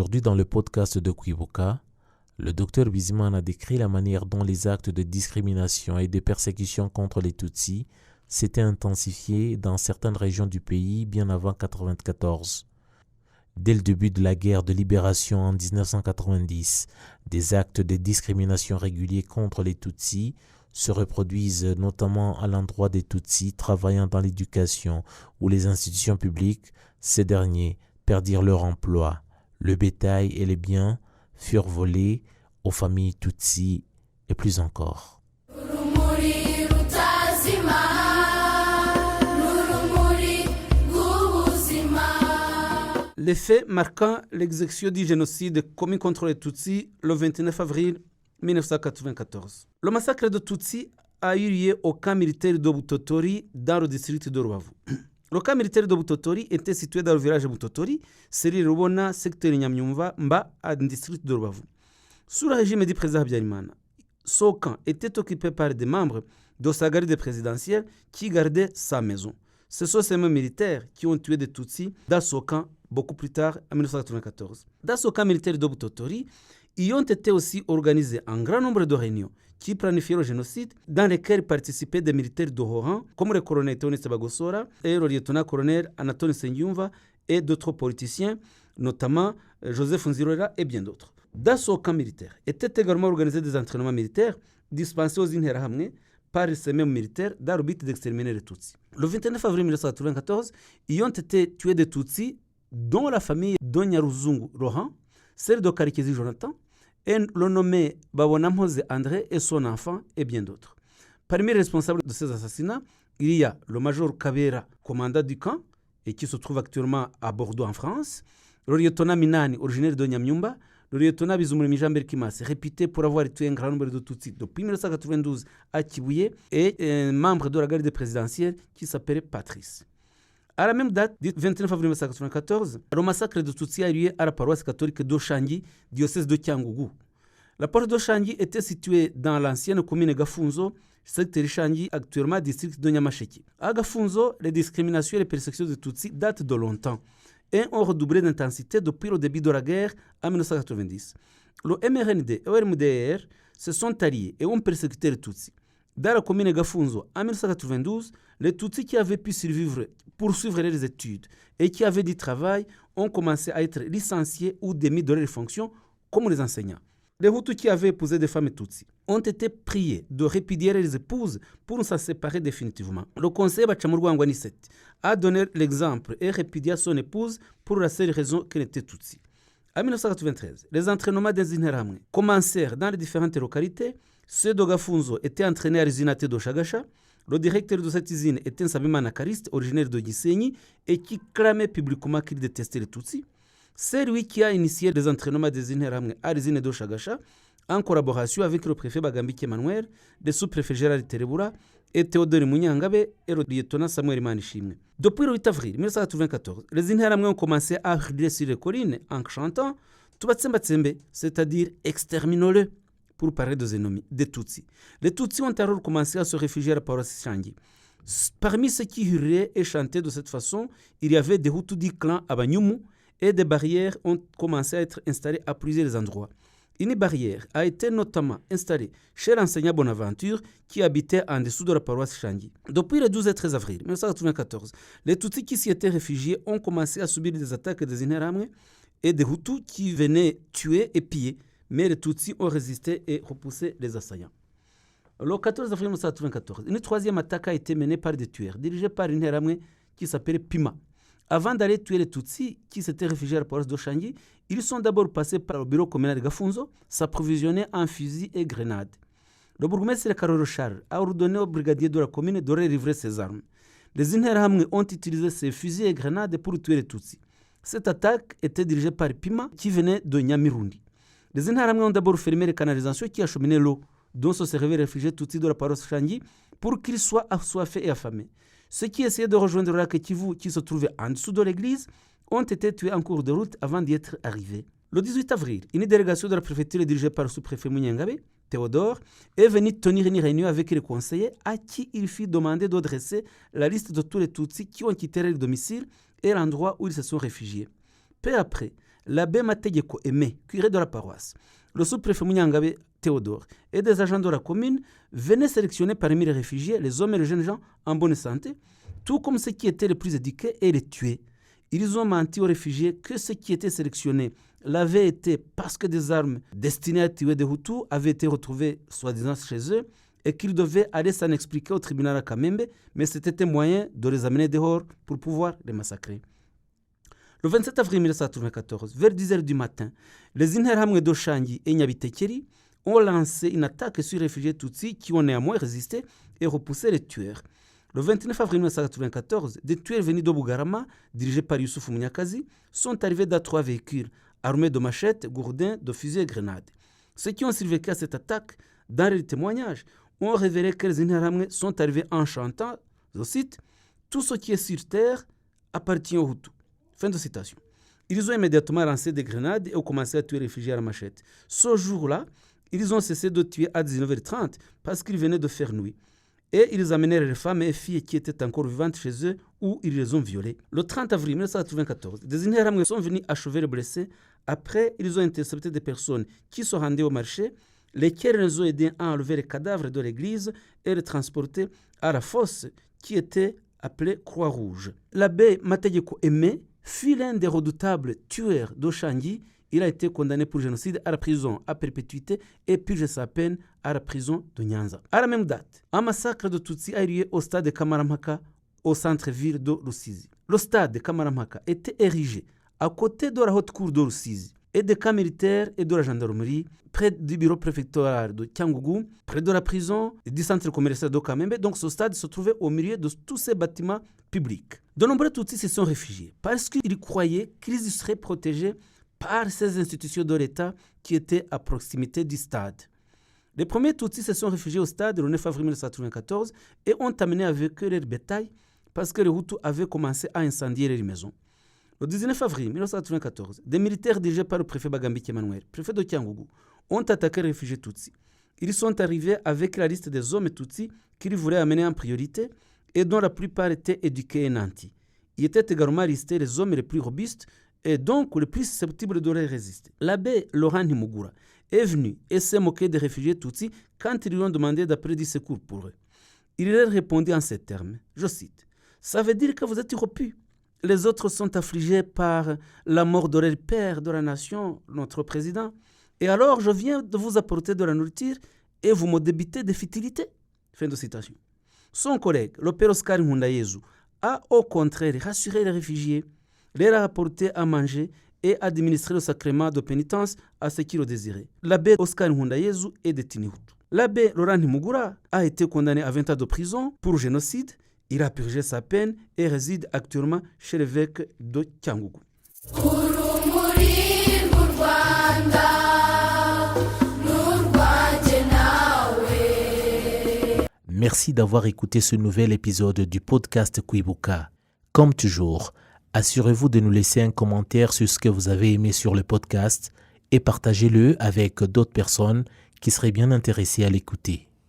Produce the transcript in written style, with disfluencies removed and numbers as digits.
Aujourd'hui, dans le podcast de Kwibuka, le docteur Bizimana décrit la manière dont les actes de discrimination et de persécution contre les Tutsis s'étaient intensifiés dans certaines régions du pays bien avant 1994. Dès le début de la guerre de libération en 1990, des actes de discrimination réguliers contre les Tutsis se reproduisent notamment à l'endroit des Tutsis travaillant dans l'éducation ou les institutions publiques. Ces derniers perdirent leur emploi. Le bétail et les biens furent volés aux familles Tutsis et plus encore. Les faits marquant l'exécution du génocide commis contre les Tutsis le 29 avril 1994. Le massacre de Tutsis a eu lieu au camp militaire de Butotori dans le district de Rubavu. Le camp militaire de Butotori était situé dans le village de Butotori, Seri Rubona, secteur Nyamyumva, Mba, dans le district de Rubavu. Sous le régime du président Habyarimana, ce camp était occupé par des membres de sa garde présidentielle qui gardaient sa maison. Ce sont ces mêmes militaires qui ont tué des Tutsis dans ce camp beaucoup plus tard, en 1994. Dans ce camp militaire de Butotori, y ont été aussi organisés un grand nombre de réunions qui planifiaient le génocide, dans lesquelles participaient des militaires de haut rang, comme le colonel Tony Sebagosora et le lieutenant-colonel Anatole Nsengiyumva et d'autres politiciens, notamment Joseph Nzirora et bien d'autres. Dans ce camp militaire, étaient également organisés des entraînements militaires dispensés aux Interahamwe par ces mêmes militaires dans le but d'exterminer les Tutsis. Le 29 avril 1994, y ont été tués des Tutsis, dont la famille d'Onyaruzungu Rohan, celle de Karikezi Jonathan, et le nommé Babonamhoze André et son enfant, et bien d'autres. Parmi les responsables de ces assassinats, il y a le major Kabera, commandant du camp, et qui se trouve actuellement à Bordeaux en France, le lieutenant Minani, originaire de Nyamyumba, le lieutenant Bizumuremi Jean Berkimas, réputé pour avoir tué un grand nombre de Tutsis depuis 1992 à Kibuye, et un membre de la garde présidentielle qui s'appelait Patrice. À la même date, du 29 avril 1994, le massacre de Tutsis a eu lieu à la paroisse catholique d'Oshangi, diocèse de Kyangugu. La paroisse d'Oshangi était située dans l'ancienne commune Gafunzo, secteur Shangi, actuellement district de Nyamasheke. À Gafunzo, les discriminations et les persécutions de Tutsis datent de longtemps et ont redoublé d'intensité depuis le début de la guerre en 1990. Le MRND et le MDR se sont alliés et ont persécuté les Tutsis. Dans la commune Gafunzo, en 1992, les Tutsis qui avaient pu poursuivre les études et qui avaient du travail ont commencé à être licenciés ou démis de leurs fonctions, comme les enseignants. Les Hutus qui avaient épousé des femmes Tutsis ont été priés de répudier les épouses pour s'en séparer définitivement. Le conseil Bachamurwa Ngwaniset a donné l'exemple et répudia son épouse pour la seule raison qu'elle était Tutsi. En 1993, les entraînements des Interahamwe commencèrent dans les différentes localités. Ceux de Gafunzo étaient entraînés à l'usine de Shagasha. Le directeur de cette usine était un Sabimana Kariste, originaire de Gisenyi, et qui clamait publiquement qu'il détestait les Tutsis. C'est lui qui a initié les entraînements des Interahamwe à l'usine de Shagasha, en collaboration avec le préfet Bagambiki Emmanuel, le sous-préfet Gérard Terebura, et Théodore Munyangabe et le lieutenant Samuel Manishimwe. Depuis le 8 avril 1994, les Interahamwe ont commencé à hurler sur les collines en chantant Tubatsemba Tsembe, c'est-à-dire exterminons-le, pour parler des ennemis, des Tutsis. Les Tutsis ont alors commencé à se réfugier à la paroisse Shangi. Parmi ceux qui hurlaient et chantaient de cette façon, il y avait des Hutus du clan Abanyumu et des barrières ont commencé à être installées à plusieurs endroits. Une barrière a été notamment installée chez l'enseignant Bonaventure qui habitait en dessous de la paroisse Shangi. Depuis le 12 et 13 avril 1994, les Tutsis qui s'y étaient réfugiés ont commencé à subir des attaques des Interahamwe et des Hutus qui venaient tuer et piller. Mais les Tutsis ont résisté et repoussé les assaillants. Le 14 avril 1994, une troisième attaque a été menée par des tueurs, dirigés par une Interahamwe qui s'appelait Pima. Avant d'aller tuer les Tutsis qui s'étaient réfugiés à la paroisse d'Oshangi, ils sont d'abord passés par le bureau communal de Gafunzo, s'approvisionner en fusils et grenades. Le bourgmestre Karolo Charles a ordonné au brigadier de la commune de relivrer ses armes. Les Interahamwe ont utilisé ces fusils et grenades pour tuer les Tutsis. Cette attaque était dirigée par Pima qui venait de Nyamirundi. Les Interahamwe ont d'abord fermé les canalisations qui acheminaient l'eau dont se servaient les réfugiés Tutsis de la paroisse Shangi pour qu'ils soient assoiffés et affamés. Ceux qui essayaient de rejoindre le lac Kivu qui se trouvait en dessous de l'église ont été tués en cours de route avant d'y être arrivés. Le 18 avril, une délégation de la préfecture dirigée par le sous-préfet Munyangabe, Théodore, est venue tenir une réunion avec les conseillers à qui il fut demandé de dresser la liste de tous les Tutsis qui ont quitté leur domicile et l'endroit où ils se sont réfugiés. Peu après, l'abbé Mategeko Aimé, curé de la paroisse, le sous-préfet Munyangabe Théodore et des agents de la commune venaient sélectionner parmi les réfugiés les hommes et les jeunes gens en bonne santé, tout comme ceux qui étaient les plus éduqués, et les tuer. Ils ont menti aux réfugiés que ceux qui étaient sélectionnés l'avaient été parce que des armes destinées à tuer des Hutus avaient été retrouvées soi-disant chez eux et qu'ils devaient aller s'en expliquer au tribunal à Kamembe, mais c'était un moyen de les amener dehors pour pouvoir les massacrer. Le 27 avril 1994, vers 10h du matin, les Interahamwe d'Oshangi et Nyabitekeri ont lancé une attaque sur les réfugiés Tutsis qui ont néanmoins résisté et repoussé les tueurs. Le 29 avril 1994, des tueurs venus de Bugarama, dirigés par Youssouf Munyakazi, sont arrivés dans 3 véhicules, armés de machettes, gourdins, de fusils et grenades. Ceux qui ont survécu à cette attaque, dans les témoignages, ont révélé que les Interahamwe sont arrivés en chantant, je cite, « Tout ce qui est sur terre appartient aux Hutus ». Fin de citation. Ils ont immédiatement lancé des grenades et ont commencé à tuer les réfugiés à la machette. Ce jour-là, ils ont cessé de tuer à 19h30 parce qu'ils venaient de faire nuit. Et ils amenèrent les femmes et filles qui étaient encore vivantes chez eux où ils les ont violées. Le 30 avril 1994, des Interahamwe sont venus achever les blessés. Après, ils ont intercepté des personnes qui se rendaient au marché, lesquelles les ont aidés à enlever les cadavres de l'église et les transporter à la fosse qui était appelée Croix-Rouge. L'abbé Mategeko Aimé fut l'un des redoutables tueurs d'Oshangi. Il a été condamné pour génocide à la prison à perpétuité et purge sa peine à la prison de Nyanza. À la même date, un massacre de Tutsis a eu lieu au stade de Kamarampaka, au centre-ville de Rusizi. Le stade de Kamarampaka était érigé à côté de la haute cour de Rusizi et des camps militaires et de la gendarmerie, près du bureau préfectoral de Cyangugu, près de la prison et du centre commercial de Kamembe. Donc ce stade se trouvait au milieu de tous ces bâtiments publics. De nombreux Tutsis se sont réfugiés parce qu'ils croyaient qu'ils seraient protégés par ces institutions de l'État qui étaient à proximité du stade. Les premiers Tutsis se sont réfugiés au stade le 9 avril 1994 et ont amené avec eux leur bétail parce que les Hutus avaient commencé à incendier les maisons. Le 19 avril 1994, des militaires dirigés par le préfet Bagambiki Emmanuel, préfet de Cyangugu, ont attaqué les réfugiés Tutsis. Ils sont arrivés avec la liste des hommes Tutsis qu'ils voulaient amener en priorité et dont la plupart étaient éduqués et nantis. Il était également listé les hommes les plus robustes et donc les plus susceptibles de les résister. L'abbé Laurent Nimugura est venu et s'est moqué des réfugiés Tutsis quand ils lui ont demandé d'appeler du secours pour eux. Il leur répondit en ces termes, je cite, « Ça veut dire que vous êtes irrepus. Les autres sont affligés par la mort de leur père de la nation, notre président. Et alors je viens de vous apporter de la nourriture et vous me débitez des futilités. » Fin de citation. Son collègue, le père Oscar Nkundayezu, a au contraire rassuré les réfugiés, leur a apporté à manger et administré le sacrement de pénitence à ceux qui le désiraient. L'abbé Oscar Nkundayezu est détenu. L'abbé Laurent Nimugura a été condamné à 20 ans de prison pour génocide. Il a purgé sa peine et réside actuellement chez l'évêque de Cyangugu. Merci d'avoir écouté ce nouvel épisode du podcast Kwibuka. Comme toujours, assurez-vous de nous laisser un commentaire sur ce que vous avez aimé sur le podcast et partagez-le avec d'autres personnes qui seraient bien intéressées à l'écouter.